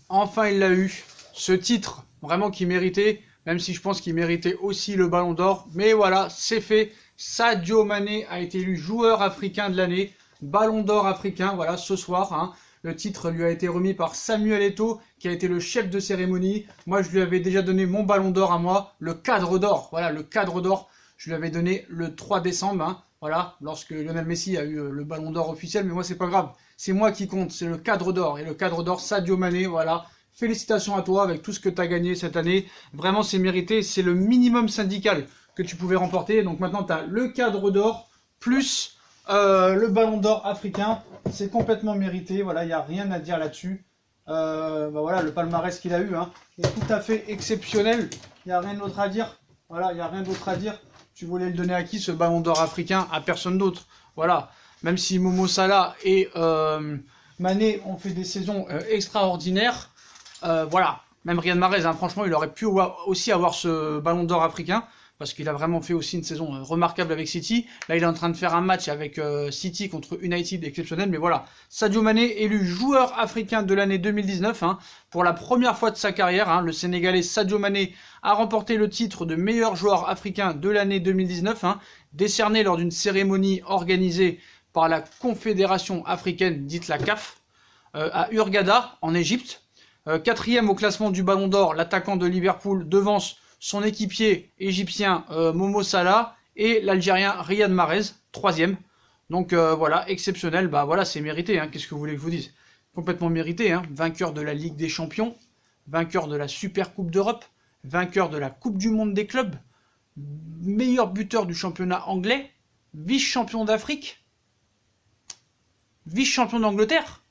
Enfin, il l'a eu. Ce titre, vraiment qu'il méritait, même si je pense qu'il méritait aussi le Ballon d'Or. Mais voilà, c'est fait. Sadio Mané a été élu joueur africain de l'année, Ballon d'Or africain, voilà, ce soir. Hein. Le titre lui a été remis par Samuel Eto'o, qui a été le chef de cérémonie. Moi, je lui avais déjà donné mon Ballon d'Or à moi, le cadre d'or. Voilà, le cadre d'or, je lui avais donné le 3 décembre. Hein. Voilà, lorsque Lionel Messi a eu le Ballon d'Or officiel. Mais moi, c'est pas grave. C'est moi qui compte, c'est le cadre d'or. Et le cadre d'or, Sadio Mané, voilà. Félicitations à toi avec tout ce que tu as gagné cette année. Vraiment, c'est mérité. C'est le minimum syndical que tu pouvais remporter. Donc maintenant, tu as le cadre d'or plus le ballon d'or africain. C'est complètement mérité. Voilà, il n'y a rien à dire là-dessus. Voilà, le palmarès qu'il a eu hein, est tout à fait exceptionnel. Il n'y a rien d'autre à dire. Voilà, il n'y a rien d'autre à dire. Tu voulais le donner à qui ce ballon d'or africain? À personne d'autre. Voilà. Même si Momo Salah et Mané ont fait des saisons extraordinaires. Voilà, même Riyad Mahrez, hein, franchement, il aurait pu aussi avoir ce ballon d'or africain, parce qu'il a vraiment fait aussi une saison remarquable avec City. Là, il est en train de faire un match avec City contre United exceptionnel, mais voilà. Sadio Mané, élu joueur africain de l'année 2019, hein, pour la première fois de sa carrière. Hein, le Sénégalais Sadio Mané a remporté le titre de meilleur joueur africain de l'année 2019, hein, décerné lors d'une cérémonie organisée par la Confédération africaine, dite la CAF, à Hurghada, en Égypte. Quatrième au classement du Ballon d'Or, l'attaquant de Liverpool devance son équipier égyptien Momo Salah et l'Algérien Riyad Mahrez, troisième. Donc voilà, exceptionnel, bah voilà, c'est mérité, hein. Qu'est-ce que vous voulez que je vous dise? Complètement mérité, hein. Vainqueur de la Ligue des Champions, vainqueur de la Super Coupe d'Europe, vainqueur de la Coupe du Monde des clubs, meilleur buteur du championnat anglais, vice-champion d'Afrique, vice-champion d'Angleterre.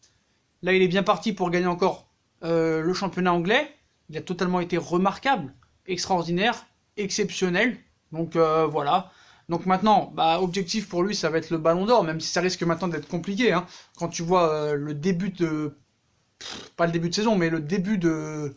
Là, il est bien parti pour gagner encore le championnat anglais. Il a totalement été remarquable, extraordinaire, exceptionnel. Donc voilà. Donc maintenant, bah, objectif pour lui, ça va être le Ballon d'Or, même si ça risque maintenant d'être compliqué. Hein. Quand tu vois le début de... Pas le début de saison, mais le début de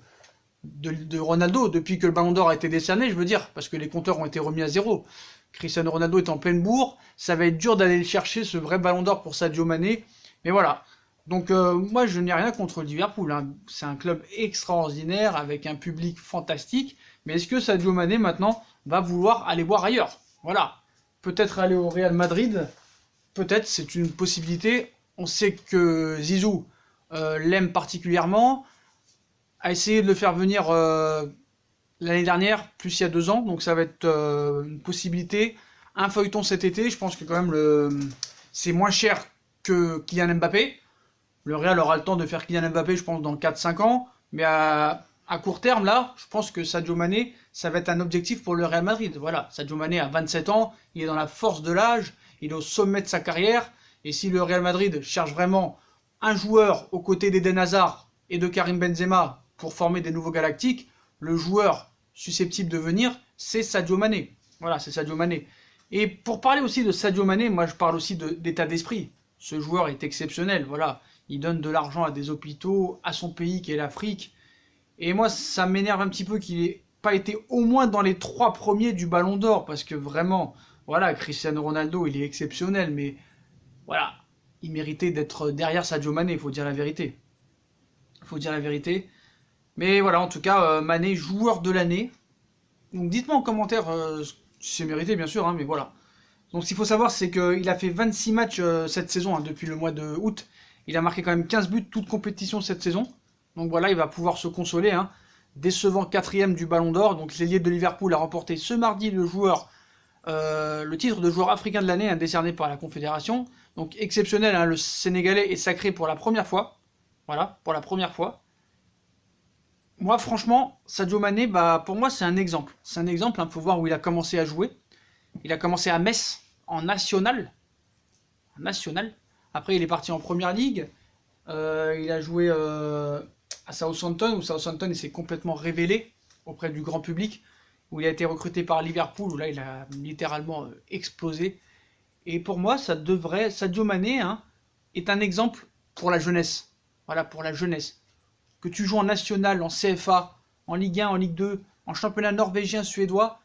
Ronaldo, depuis que le Ballon d'Or a été décerné, je veux dire, parce que les compteurs ont été remis à zéro. Cristiano Ronaldo est en pleine bourre. Ça va être dur d'aller le chercher, ce vrai Ballon d'Or pour Sadio Mané. Mais voilà. Donc moi je n'ai rien contre Liverpool, hein. C'est un club extraordinaire avec un public fantastique, mais est-ce que Sadio Mané maintenant va vouloir aller voir ailleurs? Voilà, peut-être aller au Real Madrid, peut-être c'est une possibilité. On sait que Zizou l'aime particulièrement, a essayé de le faire venir l'année dernière, plus il y a 2 ans, donc ça va être une possibilité. Un feuilleton cet été, je pense que quand même c'est moins cher que Kylian Mbappé. Le Real aura le temps de faire Kylian Mbappé, je pense, dans 4-5 ans. Mais à court terme, là, je pense que Sadio Mané, ça va être un objectif pour le Real Madrid. Voilà, Sadio Mané a 27 ans, il est dans la force de l'âge, il est au sommet de sa carrière. Et si le Real Madrid cherche vraiment un joueur aux côtés d'Eden Hazard et de Karim Benzema pour former des nouveaux Galactiques, le joueur susceptible de venir, c'est Sadio Mané. Voilà, c'est Sadio Mané. Et pour parler aussi de Sadio Mané, moi je parle aussi d'état d'esprit. Ce joueur est exceptionnel, voilà. Il donne de l'argent à des hôpitaux, à son pays qui est l'Afrique. Et moi, ça m'énerve un petit peu qu'il n'ait pas été au moins dans les 3 premiers du Ballon d'Or. Parce que vraiment, voilà, Cristiano Ronaldo, il est exceptionnel. Mais voilà, il méritait d'être derrière Sadio Mané, il faut dire la vérité. Il faut dire la vérité. Mais voilà, en tout cas, Mané, joueur de l'année. Donc dites-moi en commentaire si c'est mérité, bien sûr, hein, mais voilà. Donc ce qu'il faut savoir, c'est qu'il a fait 26 matchs cette saison, hein, depuis le mois de août. Il a marqué quand même 15 buts, toute compétition cette saison. Donc voilà, il va pouvoir se consoler. Hein. Décevant 4ème du Ballon d'Or. Donc l'ailier de Liverpool a remporté ce mardi le titre de joueur africain de l'année, hein, décerné par la Confédération. Donc exceptionnel, hein, le Sénégalais est sacré pour la première fois. Voilà, pour la première fois. Moi, franchement, Sadio Mané, bah, pour moi, c'est un exemple. C'est un exemple, il faut voir où il a commencé à jouer. Il a commencé à Metz, en national. En national. Après, il est parti en Première Ligue. Il a joué à Southampton, où Southampton il s'est complètement révélé auprès du grand public, où il a été recruté par Liverpool, où là, il a littéralement explosé. Et pour moi, Sadio Mané, hein, est un exemple pour la jeunesse. Voilà, pour la jeunesse. Que tu joues en national, en CFA, en Ligue 1, en Ligue 2, en championnat norvégien, suédois,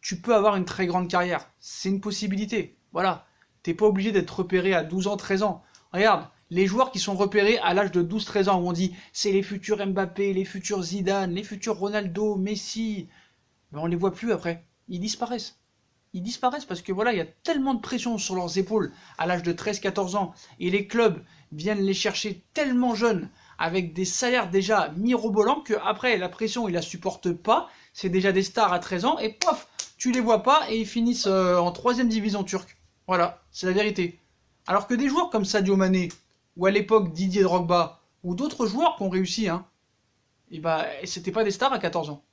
tu peux avoir une très grande carrière. C'est une possibilité. Voilà. T'es pas obligé d'être repéré à 12 ans, 13 ans. Regarde, Les joueurs qui sont repérés à l'âge de 12-13 ans, où on dit c'est les futurs Mbappé, les futurs Zidane, les futurs Ronaldo, Messi, ben on les voit plus après. Ils disparaissent. Ils disparaissent parce que voilà, il y a tellement de pression sur leurs épaules à l'âge de 13-14 ans et les clubs viennent les chercher tellement jeunes avec des salaires déjà mirobolants que après la pression ils la supportent pas, c'est déjà des stars à 13 ans et pof, tu les vois pas et ils finissent en 3e division turque. Voilà, c'est la vérité. Alors que des joueurs comme Sadio Mané ou à l'époque Didier Drogba ou d'autres joueurs qui ont réussi, hein, et bah c'était pas des stars à 14 ans.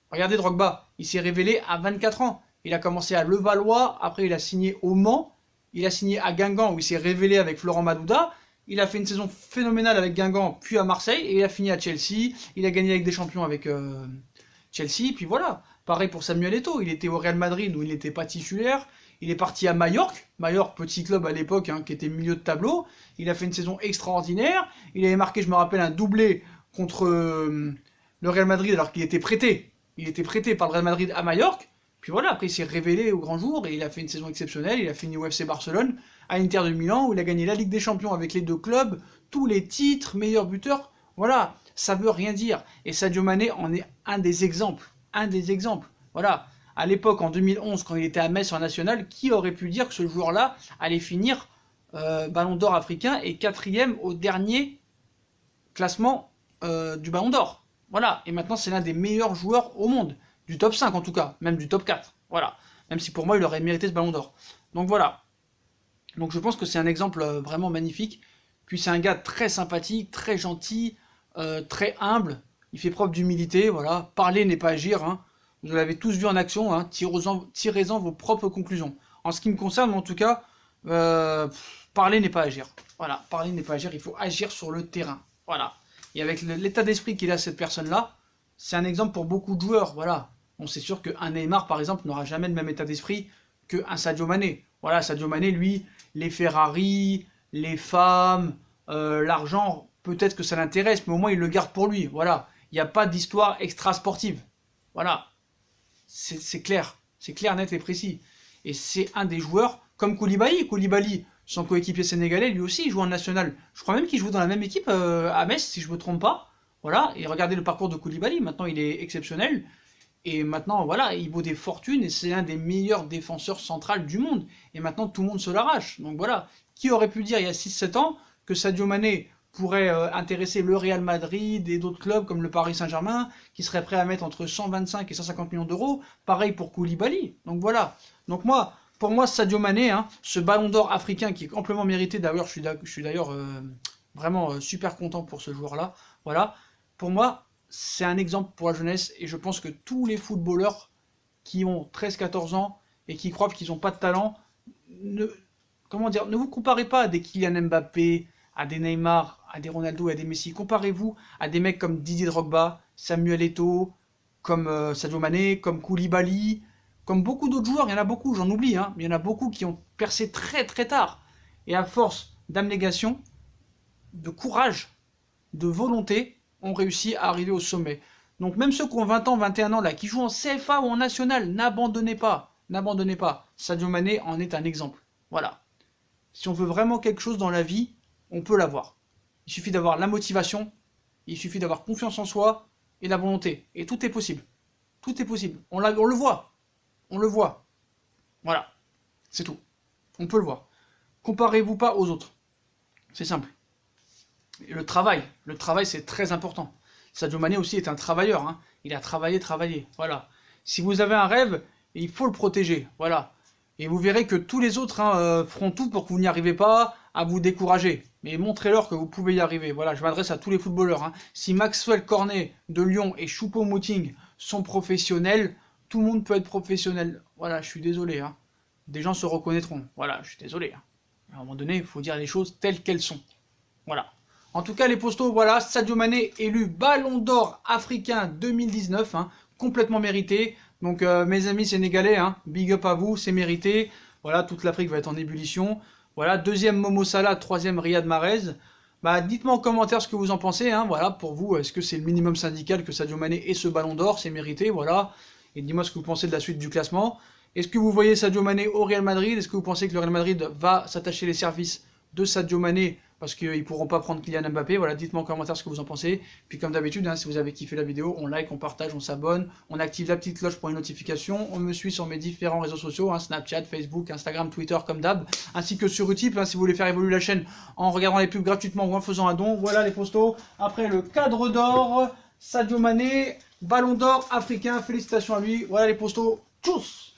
Regardez Drogba, il s'est révélé à 24 ans. Il a commencé à Levallois, après il a signé au Mans, il a signé à Guingamp où il s'est révélé avec Florent Madouda, il a fait une saison phénoménale avec Guingamp, puis à Marseille, et il a fini à Chelsea, il a gagné avec des champions avec Chelsea, puis voilà. Pareil pour Samuel Eto'o, il était au Real Madrid où il n'était pas titulaire, il est parti à Majorque, petit club à l'époque hein, qui était milieu de tableau, il a fait une saison extraordinaire, il avait marqué, je me rappelle, un doublé contre le Real Madrid alors qu'il était prêté. Il était prêté par le Real Madrid à Majorque. Puis voilà, après il s'est révélé au grand jour et il a fait une saison exceptionnelle. Il a fini au FC Barcelone, à Inter de Milan, où il a gagné la Ligue des Champions avec les 2 clubs, tous les titres, meilleur buteur. Voilà, ça veut rien dire. Et Sadio Mané en est un des exemples. Un des exemples. Voilà, à l'époque, en 2011, quand il était à Metz en national, qui aurait pu dire que ce joueur-là allait finir Ballon d'Or africain et 4e au dernier classement du Ballon d'Or. Voilà, et maintenant c'est l'un des meilleurs joueurs au monde, du top 5 en tout cas, même du top 4, voilà, même si pour moi il aurait mérité ce ballon d'or. Donc voilà, donc je pense que c'est un exemple vraiment magnifique, puis c'est un gars très sympathique, très gentil, très humble, il fait preuve d'humilité, voilà, parler n'est pas agir, hein. Vous l'avez tous vu en action, hein. Tirez-en vos propres conclusions. En ce qui me concerne, en tout cas, parler n'est pas agir, voilà, parler n'est pas agir, il faut agir sur le terrain, voilà. Et avec l'état d'esprit qu'il a cette personne-là, c'est un exemple pour beaucoup de joueurs. Voilà. Bon, c'est sûr qu'un Neymar, par exemple, n'aura jamais le même état d'esprit qu'un Sadio Mané. Voilà, Sadio Mané, lui, les Ferrari, les femmes, l'argent, peut-être que ça l'intéresse, mais au moins il le garde pour lui. Voilà. Il n'y a pas d'histoire extra-sportive. Voilà. C'est clair. C'est clair, net et précis. Et c'est un des joueurs, comme Koulibaly. Koulibaly, son coéquipier sénégalais, lui aussi, il joue en national. Je crois même qu'il joue dans la même équipe à Metz, si je ne me trompe pas. Voilà, et regardez le parcours de Koulibaly, maintenant il est exceptionnel. Et maintenant, voilà, il vaut des fortunes et c'est un des meilleurs défenseurs centrales du monde. Et maintenant, tout le monde se l'arrache. Donc voilà, qui aurait pu dire il y a 6-7 ans que Sadio Mané pourrait intéresser le Real Madrid et d'autres clubs comme le Paris Saint-Germain, qui seraient prêts à mettre entre 125 et 150 millions d'euros. Pareil pour Koulibaly. Donc voilà. Donc pour moi, Sadio Mané, hein, ce ballon d'or africain qui est amplement mérité, d'ailleurs, je suis d'ailleurs vraiment super content pour ce joueur-là. Voilà. Pour moi, c'est un exemple pour la jeunesse et je pense que tous les footballeurs qui ont 13-14 ans et qui croient qu'ils n'ont pas de talent, ne vous comparez pas à des Kylian Mbappé, à des Neymar, à des Ronaldo et à des Messi. Comparez-vous à des mecs comme Didier Drogba, Samuel Eto'o, comme Sadio Mané, comme Koulibaly, comme beaucoup d'autres joueurs. Il y en a beaucoup, j'en oublie, hein, mais il y en a beaucoup qui ont percé très très tard. Et à force d'abnégation, de courage, de volonté, ont réussi à arriver au sommet. Donc même ceux qui ont 20 ans, 21 ans, là, qui jouent en CFA ou en national, n'abandonnez pas. N'abandonnez pas. Sadio Mané en est un exemple. Voilà. Si on veut vraiment quelque chose dans la vie, on peut l'avoir. Il suffit d'avoir la motivation, il suffit d'avoir confiance en soi et la volonté. Et tout est possible. Tout est possible. On le voit. On le voit. Voilà. C'est tout. On peut le voir. Comparez-vous pas aux autres. C'est simple. Et le travail c'est très important. Sadio Mané aussi est un travailleur, hein. Il a travaillé, voilà. Si vous avez un rêve, il faut le protéger, voilà. Et vous verrez que tous les autres feront tout pour que vous n'y arrivez pas, à vous décourager. Mais montrez-leur que vous pouvez y arriver, voilà, je m'adresse à tous les footballeurs, hein. Si Maxwell Cornet de Lyon et Choupo-Moting sont professionnels, tout le monde peut être professionnel. Voilà, je suis désolé, hein. Des gens se reconnaîtront, voilà, je suis désolé, hein. À un moment donné, il faut dire les choses telles qu'elles sont, voilà. En tout cas, les postos, voilà, Sadio Mané élu Ballon d'Or africain 2019, hein, complètement mérité. Donc, mes amis sénégalais, hein, big up à vous, c'est mérité. Voilà, toute l'Afrique va être en ébullition. Voilà, deuxième Momo Salah, troisième Riyad Mahrez. Bah, dites-moi en commentaire ce que vous en pensez, hein, voilà, pour vous, est-ce que c'est le minimum syndical que Sadio Mané ait ce Ballon d'Or, c'est mérité, voilà. Et dis-moi ce que vous pensez de la suite du classement. Est-ce que vous voyez Sadio Mané au Real Madrid? Est-ce que vous pensez que le Real Madrid va s'attacher les services de Sadio Mané parce qu'ils pourront pas prendre Kylian Mbappé. Voilà, dites-moi en commentaire ce que vous en pensez. Puis comme d'habitude, hein, si vous avez kiffé la vidéo, on like, on partage, on s'abonne, on active la petite cloche pour les notifications, on me suit sur mes différents réseaux sociaux, hein, Snapchat, Facebook, Instagram, Twitter comme d'hab, ainsi que sur Utip, hein, si vous voulez faire évoluer la chaîne en regardant les pubs gratuitement ou en faisant un don. Voilà les postos. Après le cadre d'or, Sadio Mané, ballon d'or africain, félicitations à lui. Voilà les postos. Tchuss!